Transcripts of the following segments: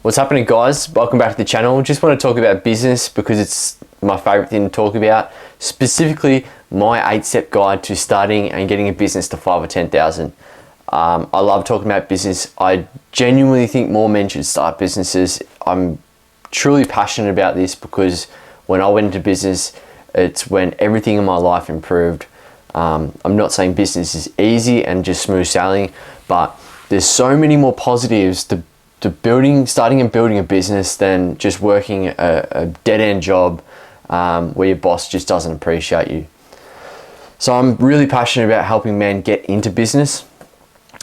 What's happening, guys? Welcome back to the channel. Just want to talk about business because it's my favorite thing to talk about, specifically my 8-step guide to starting and getting a business to 5 or 10,000. I love talking about business. I genuinely think more men should start businesses. I'm truly passionate about this because when I went into business, it's when everything in my life improved. I'm not saying business is easy and just smooth sailing, but there's so many more positives to starting and building a business than just working a dead-end job where your boss just doesn't appreciate you. So I'm really passionate about helping men get into business,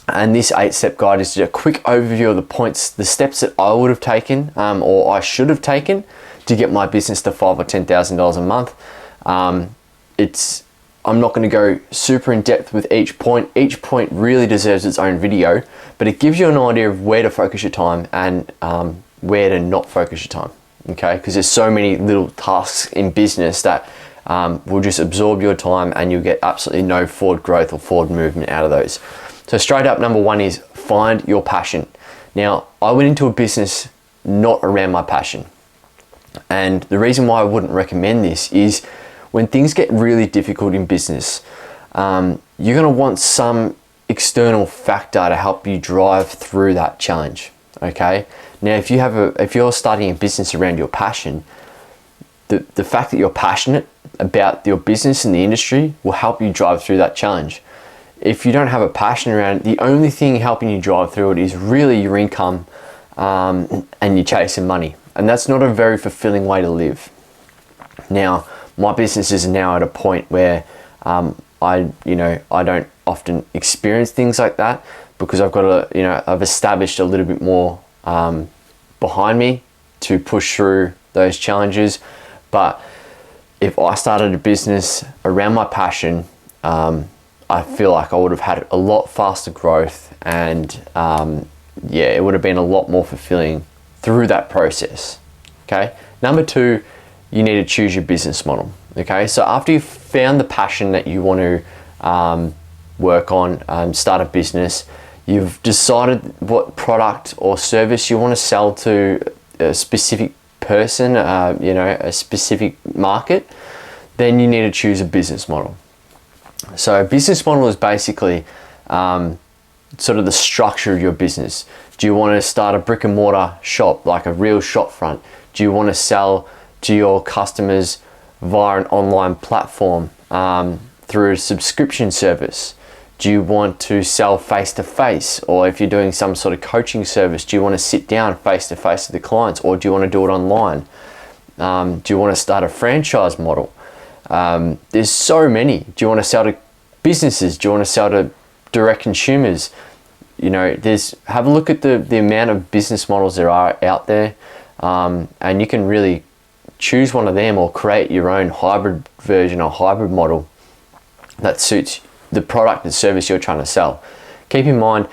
and this 8-step guide is just a quick overview of the points, the steps that I would have taken or I should have taken to get my business to $5,000 or $10,000 a month. I'm not going to go super in depth with each point. Each point really deserves its own video, but it gives you an idea of where to focus your time and where to not focus your time, okay? Because there's so many little tasks in business that will just absorb your time and you'll get absolutely no forward growth or forward movement out of those. So straight up, number one is find your passion. Now, I went into a business not around my passion. And the reason why I wouldn't recommend this is when things get really difficult in business, you're going to want some external factor to help you drive through that challenge. Okay. Now, if you're starting a business around your passion, the fact that you're passionate about your business and the industry will help you drive through that challenge. If you don't have a passion around it, the only thing helping you drive through it is really your income and you're chasing money, and that's not a very fulfilling way to live. Now, my business is now at a point where I don't often experience things like that because I've established a little bit more behind me to push through those challenges. But if I started a business around my passion, I feel like I would have had a lot faster growth and it would have been a lot more fulfilling through that process. Okay. Number two, you need to choose your business model. Okay, so after you've found the passion that you want to work on, start a business, you've decided what product or service you want to sell to a specific person, a specific market, then you need to choose a business model. So a business model is basically sort of the structure of your business. Do you want to start a brick and mortar shop, like a real shop front? Do you want to sell to your customers via an online platform through a subscription service? Do you want to sell face-to-face? Or if you're doing some sort of coaching service, do you want to sit down face-to-face with the clients, or do you want to do it online? Do you want to start a franchise model? There's so many. Do you want to sell to businesses? Do you want to sell to direct consumers? Have a look at the amount of business models there are out there, and you can really choose one of them or create your own hybrid version or hybrid model that suits the product and service you're trying to sell. Keep in mind,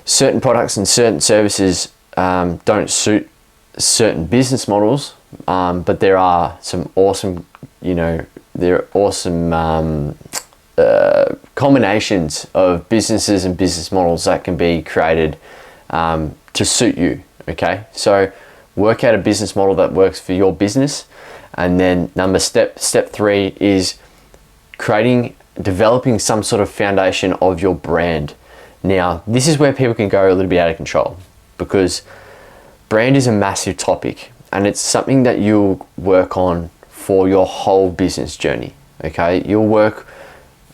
certain products and certain services don't suit certain business models, but there are some awesome, combinations of businesses and business models that can be created to suit you. Okay, so work out a business model that works for your business. And then step three is developing some sort of foundation of your brand. Now, this is where people can go a little bit out of control because brand is a massive topic and it's something that you'll work on for your whole business journey. Okay, you'll work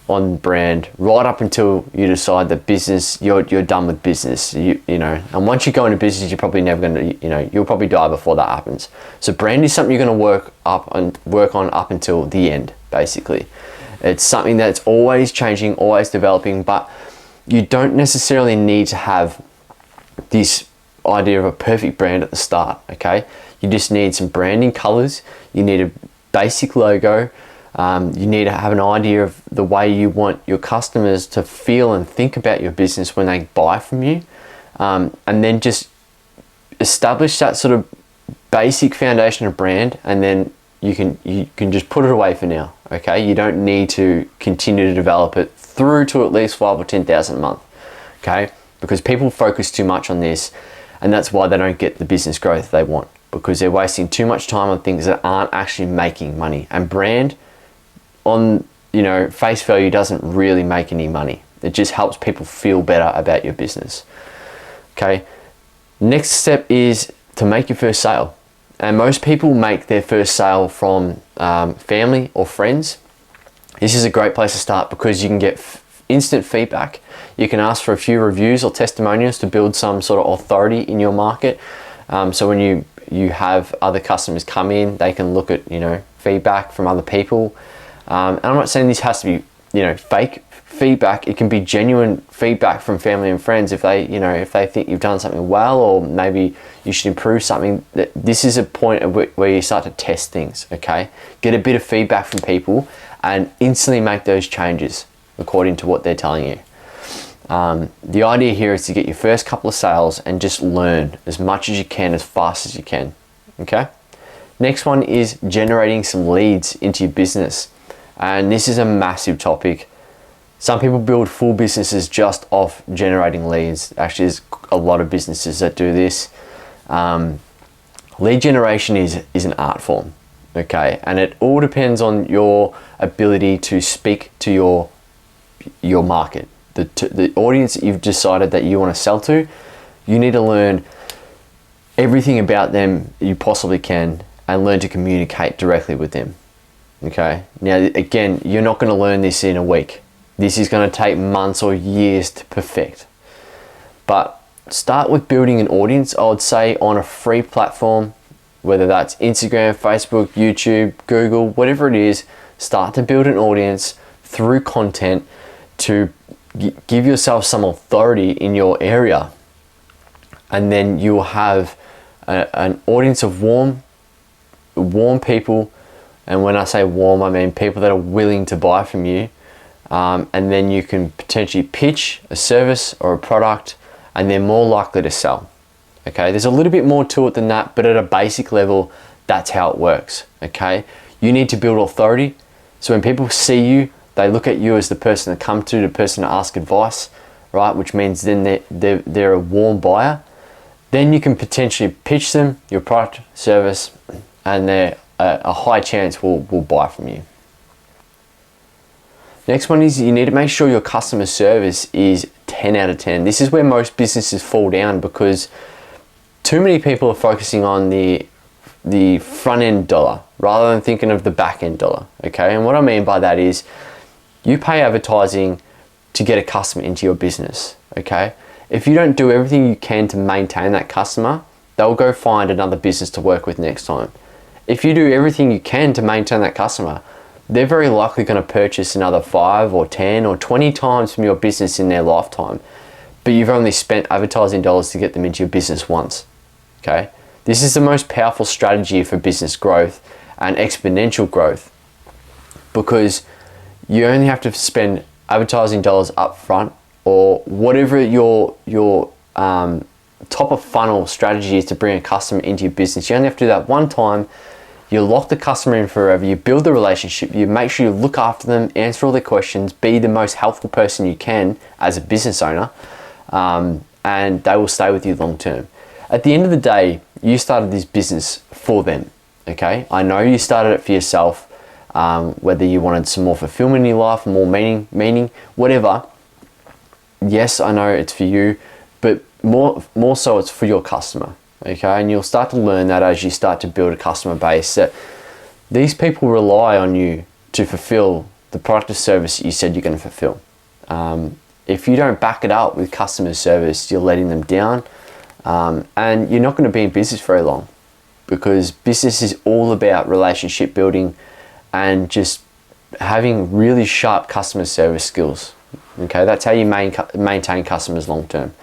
on brand right up until you decide that business, you're done with business, and once you go into business, you're probably never going to, you'll probably die before that happens. So brand is something you're going to work on up until the end, basically. It's something that's always changing, always developing, but you don't necessarily need to have this idea of a perfect brand at the start. Okay, you just need some branding colors, you need a basic logo. You need to have an idea of the way you want your customers to feel and think about your business when they buy from you, and then just establish that sort of basic foundation of brand, and then you can just put it away for now. Okay, you don't need to continue to develop it through to at least 5 or 10,000 a month. Okay, because people focus too much on this And that's why they don't get the business growth they want, because they're wasting too much time on things that aren't actually making money. And brand on, face value doesn't really make any money. It just helps people feel better about your business. Okay. Next step is to make your first sale. And most people make their first sale from family or friends. This is a great place to start because you can get instant feedback. You can ask for a few reviews or testimonials to build some sort of authority in your market. So when you have other customers come in, they can look at, feedback from other people. And I'm not saying this has to be, fake feedback. It can be genuine feedback from family and friends if they, if they think you've done something well, or maybe you should improve something. This is a point where you start to test things, okay? Get a bit of feedback from people and instantly make those changes according to what they're telling you. The idea here is to get your first couple of sales and just learn as much as you can, as fast as you can, okay? Next one is generating some leads into your business. And this is a massive topic. Some people build full businesses just off generating leads. Actually, there's a lot of businesses that do this. Lead generation is an art form, okay? And it all depends on your ability to speak to your market, the audience that you've decided that you want to sell to. You need to learn everything about them you possibly can and learn to communicate directly with them, okay? Now, again, you're not going to learn this in a week. This is going to take months or years to perfect. But start with building an audience, I would say, on a free platform, whether that's Instagram, Facebook, YouTube, Google, whatever it is. Start to build an audience through content to give yourself some authority in your area. And then you'll have an audience of warm people. And when I say warm, I mean people that are willing to buy from you. And then you can potentially pitch a service or a product, and they're more likely to sell. Okay, there's a little bit more to it than that, but at a basic level, that's how it works. Okay, you need to build authority. So when people see you, they look at you as the person to come to, the person to ask advice, right? Which means then they're a warm buyer. Then you can potentially pitch them your product, service, and they're a high chance will buy from you. Next one is you need to make sure your customer service is 10 out of 10. This is where most businesses fall down because too many people are focusing on the front end dollar rather than thinking of the back end dollar, okay? And what I mean by that is you pay advertising to get a customer into your business, okay? If you don't do everything you can to maintain that customer, they'll go find another business to work with next time. If you do everything you can to maintain that customer, they're very likely going to purchase another 5 or 10 or 20 times from your business in their lifetime, but you've only spent advertising dollars to get them into your business once, okay? This is the most powerful strategy for business growth and exponential growth, because you only have to spend advertising dollars up front, or whatever your top of funnel strategy is to bring a customer into your business. You only have to do that one time. You lock the customer in forever, you build the relationship, you make sure you look after them, answer all their questions, be the most helpful person you can as a business owner, and they will stay with you long term. At the end of the day, you started this business for them, okay? I know you started it for yourself, whether you wanted some more fulfillment in your life, more meaning, whatever. Yes, I know it's for you, but more so it's for your customer. Okay, and you'll start to learn that as you start to build a customer base, that these people rely on you to fulfill the product or service that you said you're going to fulfill. If you don't back it up with customer service, you're letting them down, and you're not going to be in business very long, because business is all about relationship building and just having really sharp customer service skills. Okay, that's how you maintain customers long term.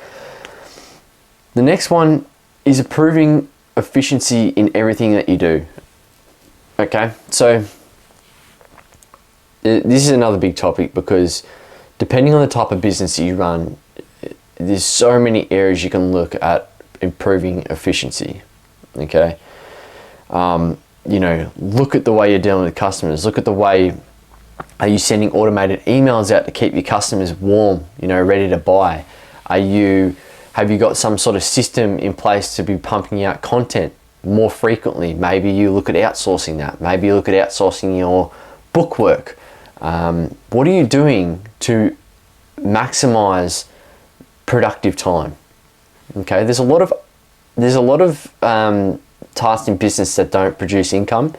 The next one is improving efficiency in everything that you do. Okay, so this is another big topic, because depending on the type of business that you run, there's so many areas you can look at improving efficiency. Okay, look at the way you're dealing with customers. Look at the way, are you sending automated emails out to keep your customers warm, ready to buy? Are you Have you got some sort of system in place to be pumping out content more frequently? Maybe you look at outsourcing that. Maybe you look at outsourcing your book work. What are you doing to maximize productive time? Okay, there's a lot of tasks in business that don't produce income.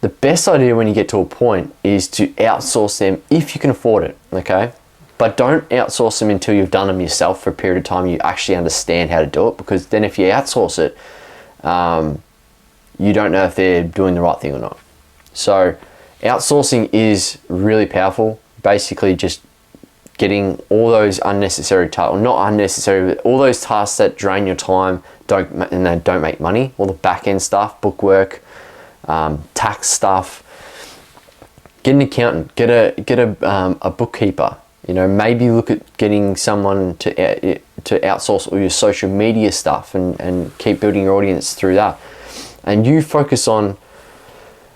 The best idea when you get to a point is to outsource them if you can afford it, okay? But don't outsource them until you've done them yourself for a period of time, you actually understand how to do it, because then if you outsource it, you don't know if they're doing the right thing or not. So outsourcing is really powerful. Basically just getting all those unnecessary tasks, or not unnecessary, but all those tasks that drain your time and they don't make money, all the back end stuff, bookwork, tax stuff. Get an accountant, get a bookkeeper. You know, maybe look at getting someone to outsource all your social media stuff and keep building your audience through that. And you focus on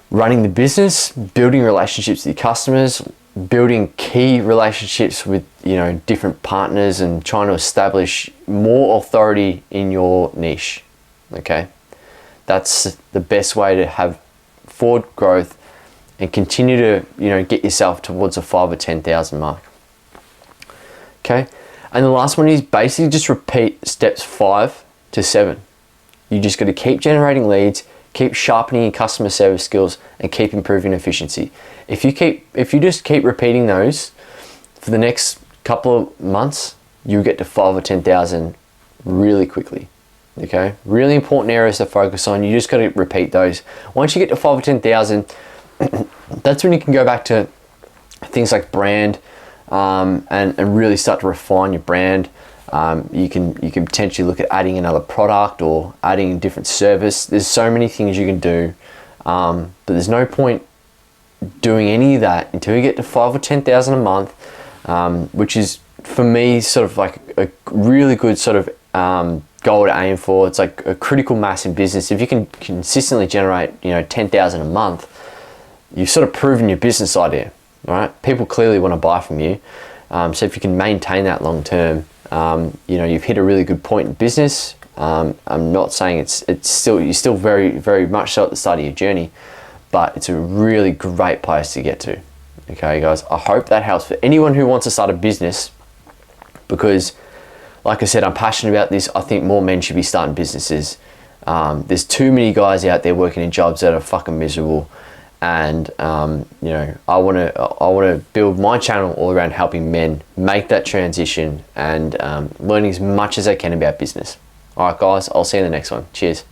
running the business, building relationships with your customers, building key relationships with, you know, different partners, and trying to establish more authority in your niche. Okay, that's the best way to have forward growth and continue to, you know, get yourself towards a 5 or 10,000 mark. Okay, and the last one is basically just repeat steps 5 to 7. You just got to keep generating leads, keep sharpening your customer service skills, and keep improving efficiency. If you just keep repeating those for the next couple of months, you'll get to 5 or 10,000 really quickly. Okay, really important areas to focus on. You just got to repeat those. Once you get to 5 or 10,000, that's when you can go back to things like brand, and really start to refine your brand. You can potentially look at adding another product or adding a different service. There's so many things you can do, but there's no point doing any of that until you get to 5 or 10,000 a month, which is for me sort of like a really good sort of goal to aim for. It's like a critical mass in business. If you can consistently generate, you know, 10,000 a month, you've sort of proven your business idea. All right, people clearly want to buy from you. So if you can maintain that long term, you know, you've hit a really good point in business. I'm not saying you're still very, very much so at the start of your journey, but it's a really great place to get to. Okay, guys, I hope that helps for anyone who wants to start a business, because, like I said, I'm passionate about this. I think more men should be starting businesses. There's too many guys out there working in jobs that are fucking miserable. And you know, I want to build my channel all around helping men make that transition and learning as much as they can about business. All right, guys, I'll see you in the next one. Cheers.